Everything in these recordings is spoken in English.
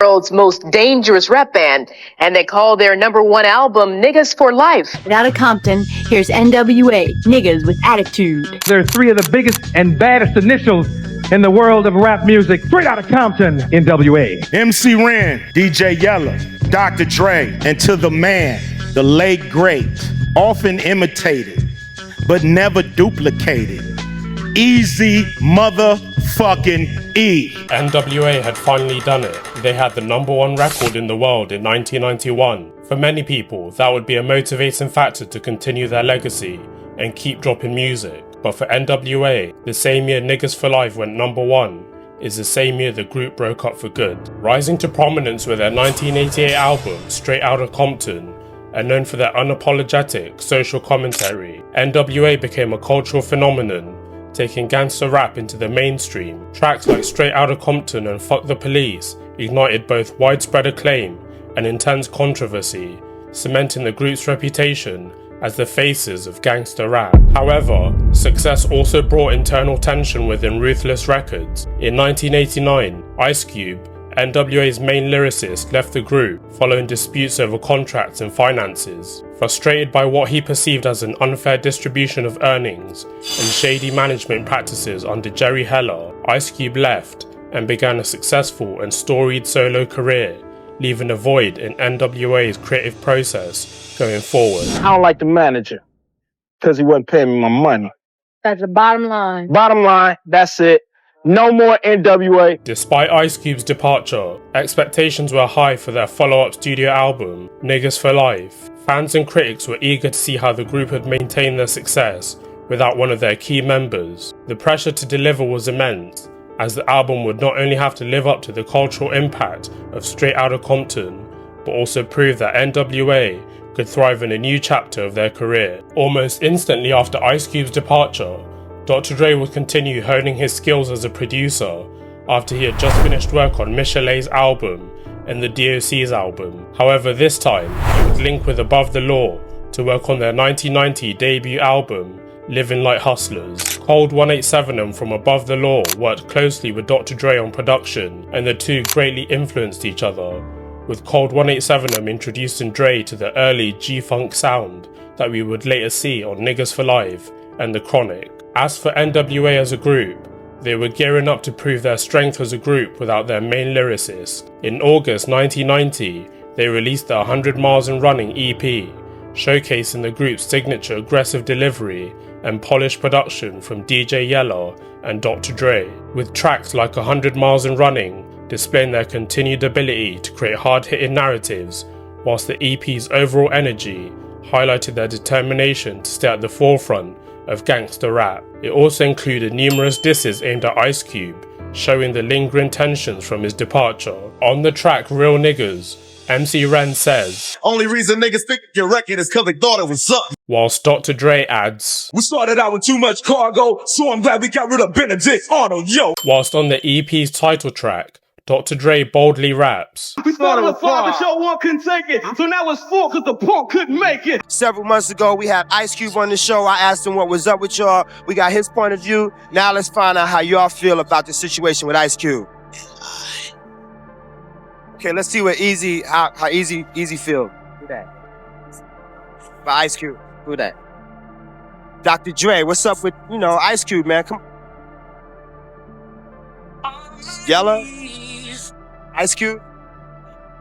world's most dangerous rap band, and they call their #1 album Niggas for Life. Out of Compton, here's N.W.A, Niggas with Attitude. They're three of the biggest and baddest initials in the world of rap music. Straight out of Compton, N.W.A. MC Ren, DJ Yella, Dr. Dre, and to the man, the late great, often imitated, but never duplicated, EAZY motherfucking E. NWA had finally done it. They had the #1 record in the world in 1991. For many people, that would be a motivating factor to continue their legacy and keep dropping music. But for NWA, the same year Niggas for Life went #1 is the same year the group broke up for good. Rising to prominence with their 1988 album, Straight Outta Compton, and known for their unapologetic social commentary, NWA became a cultural phenomenon, taking gangster rap into the mainstream. Tracks like Straight Outta Compton and Fuck the Police ignited both widespread acclaim and intense controversy, cementing the group's reputation as the faces of gangster rap. However, success also brought internal tension within Ruthless Records. In 1989, Ice Cube, NWA's main lyricist, left the group following disputes over contracts and finances. Frustrated by what he perceived as an unfair distribution of earnings and shady management practices under Jerry Heller, Ice Cube left and began a successful and storied solo career, leaving a void in NWA's creative process going forward. I don't like the manager because he wasn't paying me my money. That's the bottom line. Bottom line, that's it. No more NWA. Despite Ice Cube's departure, expectations were high for their follow-up studio album, Niggas for Life. Fans and critics were eager to see how the group had maintained their success without one of their key members. The pressure to deliver was immense, as the album would not only have to live up to the cultural impact of Straight Outta Compton, but also prove that NWA could thrive in a new chapter of their career. Almost instantly after Ice Cube's departure, Dr. Dre would continue honing his skills as a producer after he had just finished work on Michelet's album and the D.O.C's album. However, this time, he would link with Above the Law to work on their 1990 debut album, Living Like Hustlers. Cold 187 and From Above the Law worked closely with Dr. Dre on production, and the two greatly influenced each other, with Cold 187 introducing Dre to the early G-Funk sound that we would later see on Niggas for Life and The Chronic. As for NWA as a group, they were gearing up to prove their strength as a group without their main lyricist. In August 1990, they released the 100 Miles and Running EP, showcasing the group's signature aggressive delivery and polished production from DJ Yella and Dr. Dre, with tracks like 100 Miles and Running displaying their continued ability to create hard-hitting narratives, whilst the EP's overall energy highlighted their determination to stay at the forefront of gangster rap. It also included numerous disses aimed at Ice Cube, showing the lingering tensions from his departure. On the track Real Niggas, MC Ren says, "Only reason niggas picked your record is cause they thought it was something." Whilst Dr. Dre adds, "We started out with too much cargo, so I'm glad we got rid of Benedict Arnold, yo." Whilst on the EP's title track, Dr. Dre boldly raps, "We started with 5, but show 1 couldn't take it. So now it's 4 cause the punk couldn't make it." Several months ago, we had Ice Cube on the show. I asked him what was up with y'all. We got his point of view. Now let's find out how y'all feel about the situation with Ice Cube. Okay, let's see what how EAZY feel. Who that? By Ice Cube. Who that? Dr. Dre, what's up with, Ice Cube, man? Come Yella? Ice Cube?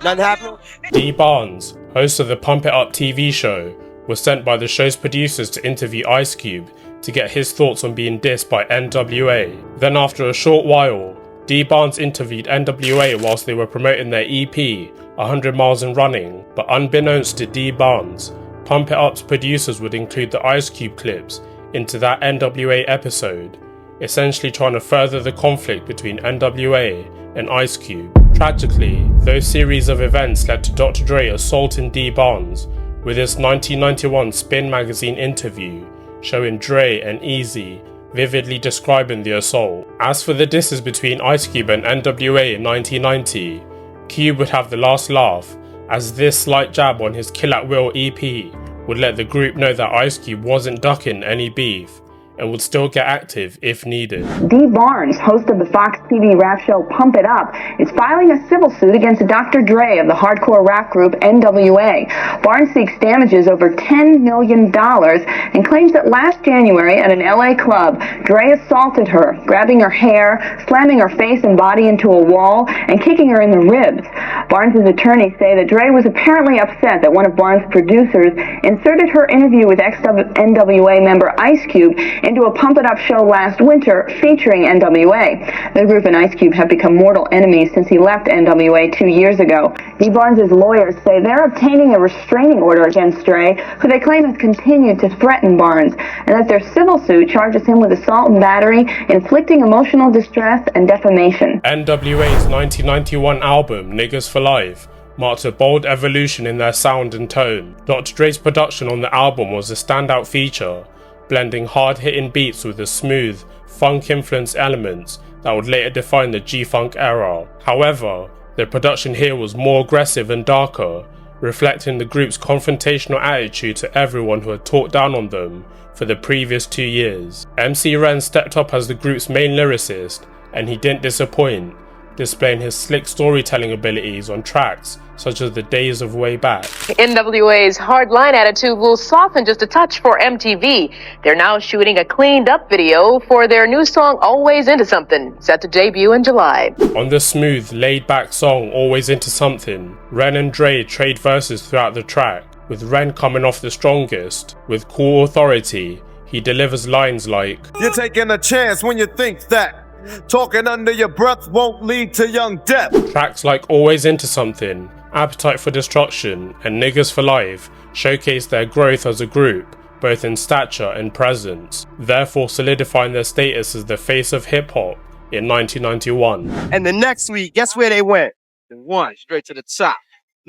Nothing happening? Dee Barnes, host of the Pump It Up TV show, was sent by the show's producers to interview Ice Cube to get his thoughts on being dissed by NWA. Then after a short while, Dee Barnes interviewed NWA whilst they were promoting their EP, 100 Miles and Running, but unbeknownst to Dee Barnes, Pump It Up's producers would include the Ice Cube clips into that NWA episode, essentially trying to further the conflict between NWA and Ice Cube. Tragically, those series of events led to Dr. Dre assaulting Dee Barnes with his 1991 Spin magazine interview showing Dre and EAZY vividly describing the assault. As for the disses between Ice Cube and NWA in 1990, Cube would have the last laugh, as this slight jab on his Kill at Will EP would let the group know that Ice Cube wasn't ducking any beef and would still get active if needed. Dee Barnes, host of the Fox TV rap show Pump It Up, is filing a civil suit against Dr. Dre of the hardcore rap group N.W.A. Barnes seeks damages over $10 million and claims that last January at an L.A. club, Dre assaulted her, grabbing her hair, slamming her face and body into a wall, and kicking her in the ribs. Barnes' attorneys say that Dre was apparently upset that one of Barnes' producers inserted her interview with ex-NWA member Ice Cube into a Pump It Up show last winter featuring N.W.A. The group and Ice Cube have become mortal enemies since he left N.W.A. 2 years ago. Dee Barnes' lawyers say they're obtaining a restraining order against Dre, who they claim has continued to threaten Barnes, and that their civil suit charges him with assault and battery, inflicting emotional distress, and defamation. N.W.A.'s 1991 album, Niggas for Life, marked a bold evolution in their sound and tone. Dr. Dre's production on the album was a standout feature, blending hard-hitting beats with the smooth, funk-influenced elements that would later define the G-Funk era. However, the production here was more aggressive and darker, reflecting the group's confrontational attitude to everyone who had talked down on them for the previous 2 years. MC Ren stepped up as the group's main lyricist, and he didn't disappoint, displaying his slick storytelling abilities on tracks such as The Days of Way Back. NWA's hardline attitude will soften just a touch for MTV. They're now shooting a cleaned up video for their new song Always Into Something, set to debut in July. On the smooth, laid-back song Always Into Something, Ren and Dre trade verses throughout the track, with Ren coming off the strongest. With cool authority, he delivers lines like, You're taking a chance when you think that talking under your breath won't lead to young death. Tracks like Always Into Something, Appetite for Destruction, and Niggas for Life showcase their growth as a group, both in stature and presence, therefore solidifying their status as the face of hip-hop in 1991. And the next week, guess where they went? They won, straight to the top.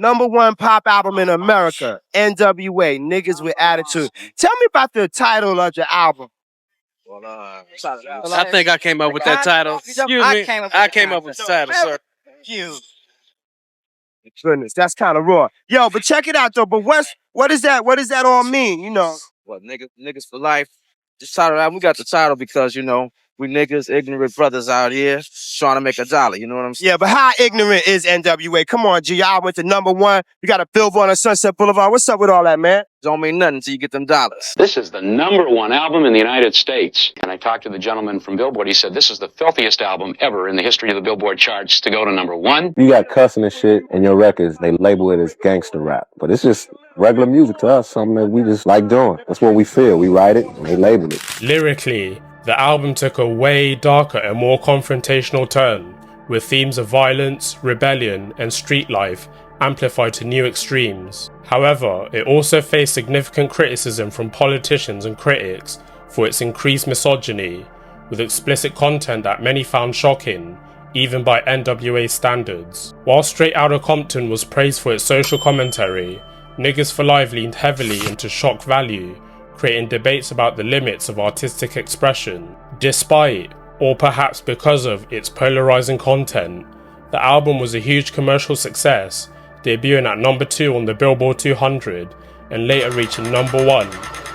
#1 pop album in America, N.W.A, Niggas with Attitude. Tell me about the title of your album. I think I came up with that title. Excuse me. I came up with the title, sir. Goodness, that's kind of raw. Yo, but check it out though. But what does that all mean? You know, What niggas for life? This title, we got the title because we niggas, ignorant brothers out here trying to make a dollar. You know what I'm saying? yeah. But how ignorant is N.W.A? Come on, G. Y'all went to #1. You got a billboard on Sunset Boulevard. What's up with all that, man? Don't mean nothing until you get them dollars. This is the #1 album in the United States. And I talked to the gentleman from Billboard. He said this is the filthiest album ever in the history of the Billboard charts to go to #1. You got cussing and shit in your records. They label it as gangster rap. But it's just regular music to us, something that we just like doing. That's what we feel. We write it and they label it. Lyrically, the album took a way darker and more confrontational turn, with themes of violence, rebellion, and street life amplified to new extremes. However, it also faced significant criticism from politicians and critics for its increased misogyny, with explicit content that many found shocking, even by NWA standards. While Straight Outta Compton was praised for its social commentary, Niggas for Life leaned heavily into shock value, creating debates about the limits of artistic expression. Despite, or perhaps because of, its polarizing content, the album was a huge commercial success, debuting at #2 on the Billboard 200 and later reaching #1,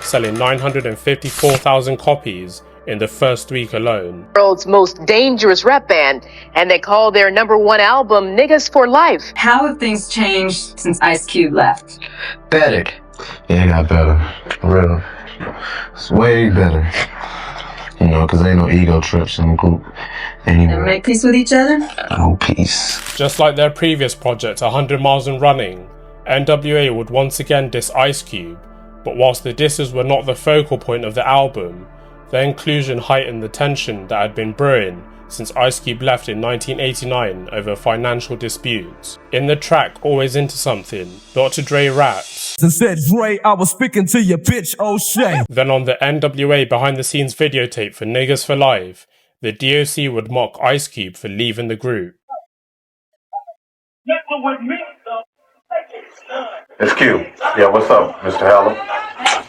selling 954,000 copies in the first week alone. World's most dangerous rap band, and they call their #1 album Niggas for Life. How have things changed since Ice Cube left? Better. Yeah, it got better. For real. It's way better. You know, because ain't no ego trips in the group. Anyway. And make peace with each other? No peace. Just like their previous project, 100 Miles and Running, NWA would once again diss Ice Cube, but whilst the disses were not the focal point of the album, their inclusion heightened the tension that had been brewing since Ice Cube left in 1989 over financial disputes. In the track Always Into Something, Dr. Dre raps, And said, Dre, I was speaking to your bitch, O'Shea. Then on the NWA behind the scenes videotape for Niggas for Life, the D.O.C. would mock Ice Cube for leaving the group. It's Cube. Yeah, what's up, Mr. Heller?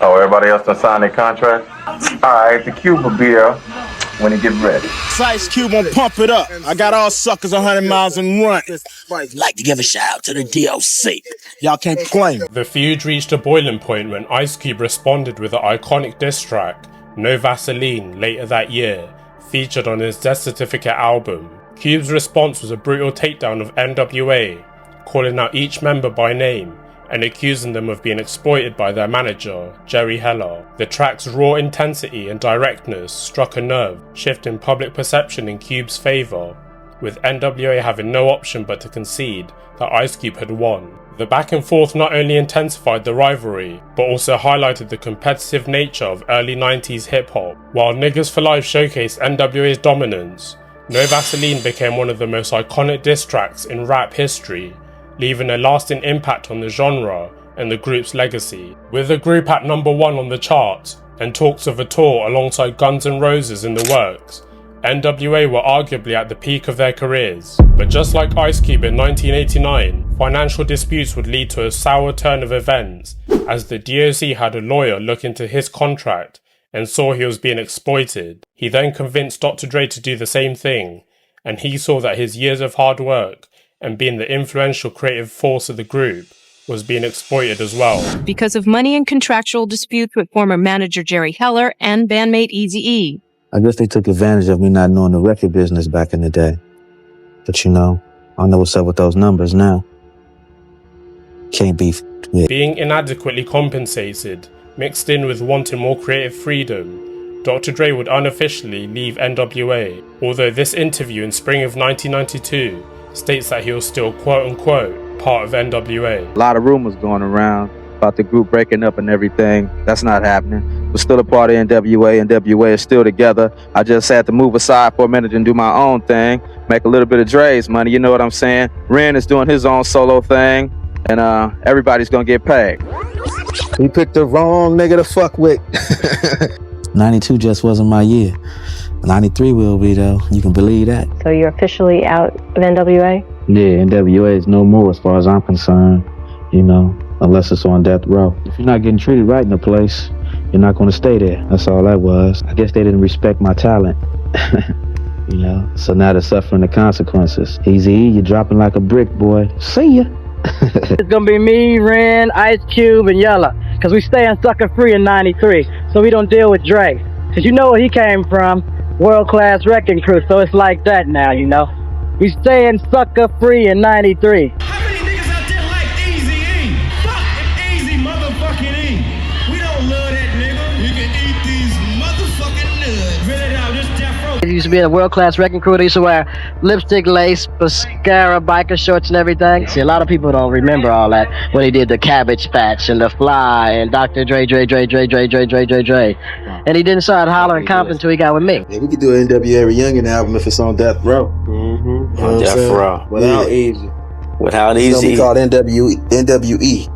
Oh, everybody else done signed their contract? Alright, the Cube will be there when he gets ready. It's Ice Cube on Pump It Up. I got all suckers 100 miles and run. Like to give a shout out to the D.O.C. Y'all can't claim. The feud reached a boiling point when Ice Cube responded with the iconic diss track, No Vaseline, later that year, featured on his death certificate album. Cube's response was a brutal takedown of NWA, calling out each member by name and accusing them of being exploited by their manager, Jerry Heller. The track's raw intensity and directness struck a nerve, shifting public perception in Cube's favour, with NWA having no option but to concede that Ice Cube had won. The back and forth not only intensified the rivalry, but also highlighted the competitive nature of early 90s hip-hop. While Niggas for Life showcased NWA's dominance, No Vaseline became one of the most iconic diss tracks in rap history, leaving a lasting impact on the genre and the group's legacy. With the group at #1 on the charts and talks of a tour alongside Guns N' Roses in the works, NWA were arguably at the peak of their careers. But just like Ice Cube in 1989, financial disputes would lead to a sour turn of events, as the D.O.C had a lawyer look into his contract and saw he was being exploited. He then convinced Dr. Dre to do the same thing, and he saw that his years of hard work and being the influential creative force of the group was being exploited as well. Because of money and contractual disputes with former manager Jerry Heller and bandmate EAZY E. I guess they took advantage of me not knowing the record business back in the day. But you know, I know what's up with those numbers now. Can't be with. Being inadequately compensated, mixed in with wanting more creative freedom, Dr. Dre would unofficially leave NWA, although this interview in spring of 1992 states that he was still quote-unquote part of NWA. A lot of rumors going around about the group breaking up and everything. That's not happening. We're still a part of NWA. NWA is still together. I just had to move aside for a minute and do my own thing, make a little bit of Dre's money, you know what I'm saying? Ren is doing his own solo thing, and everybody's gonna get paid. We picked the wrong nigga to fuck with. 92 just wasn't my year. 93 will be though, you can believe that. So you're officially out of NWA? Yeah, NWA is no more as far as I'm concerned, you know, unless it's on death row. If you're not getting treated right in the place, you're not going to stay there. That's all that was. I guess they didn't respect my talent, you know, so now they're suffering the consequences. EAZY E, you're dropping like a brick, boy. See ya. It's gonna be me, Ren, Ice Cube, and Yella, because we staying sucker free in 93, so we don't deal with Dre. Because you know where he came from, world-class wrecking crew, so it's like that now, you know. We staying sucker free in 93. How many niggas out there like EAZY E? Fuck EAZY motherfucking E. We don't love that nigga. You can eat these motherfucking nuts. Really now, this death row. He used to be in a world-class wrecking crew. They used to wear lipstick, lace, mascara, biker shorts, and everything. See, a lot of people don't remember all that when he did the Cabbage Patch and the Fly and Dr. Dre. And he didn't start hollering Compton until he got with me. Yeah, we could do an NWA reunion album if it's on death row. On death row. Without EAZY. Without It's gonna EAZY. be called NWE.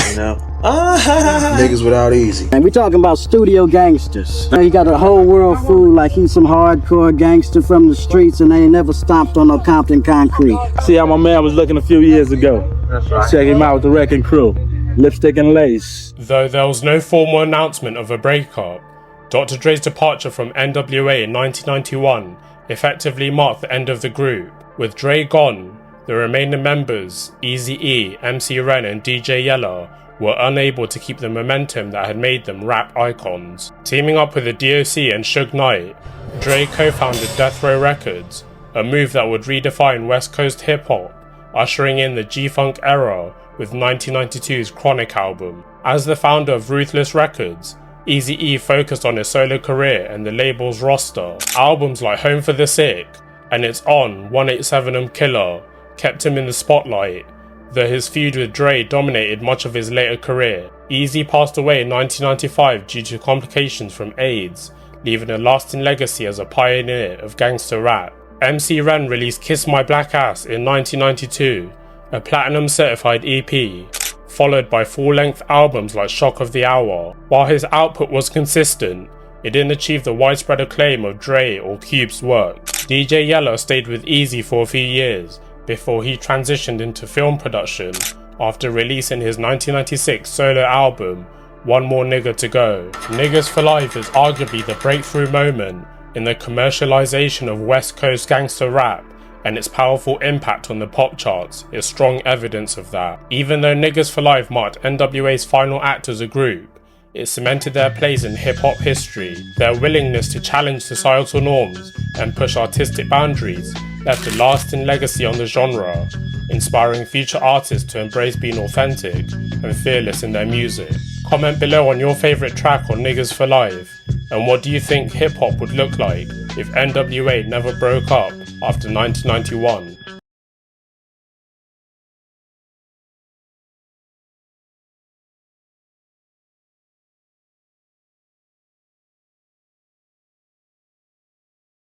You know? Niggas without EAZY. And we talking about studio gangsters. He got the whole world fooled like he's some hardcore gangster from the streets and they ain't never stomped on no Compton concrete. See how my man was looking a few years ago. That's right. Check him out with the wrecking crew. Lipstick and lace. Though there was no formal announcement of a breakup, Dr. Dre's departure from NWA in 1991 effectively marked the end of the group. With Dre gone, the remaining members, EAZY E, MC Ren and DJ Yella, were unable to keep the momentum that had made them rap icons. Teaming up with the D.O.C and Suge Knight, Dre co-founded Death Row Records, a move that would redefine West Coast hip-hop, ushering in the G-Funk era with 1992's Chronic album. As the founder of Ruthless Records, EAZY E focused on his solo career and the label's roster. Albums like Home for the Sick and its On 187 Killer kept him in the spotlight, though his feud with Dre dominated much of his later career. EAZY passed away in 1995 due to complications from AIDS, leaving a lasting legacy as a pioneer of gangster rap. MC Ren released Kiss My Black Ass in 1992, a platinum certified EP, followed by full-length albums like Shock of the Hour. While his output was consistent, it didn't achieve the widespread acclaim of Dre or Cube's work. DJ Yella stayed with EAZY for a few years before he transitioned into film production after releasing his 1996 solo album, One More Nigga to Go. Niggas for Life is arguably the breakthrough moment in the commercialization of West Coast gangster rap, and its powerful impact on the pop charts is strong evidence of that. Even though Niggas for Life marked NWA's final act as a group, It cemented their place in hip-hop history. Their willingness to challenge societal norms and push artistic boundaries left a lasting legacy on the genre, inspiring future artists to embrace being authentic and fearless in their music. Comment below on your favourite track on Niggas for Life, and what do you think hip-hop would look like if NWA never broke up after 1991?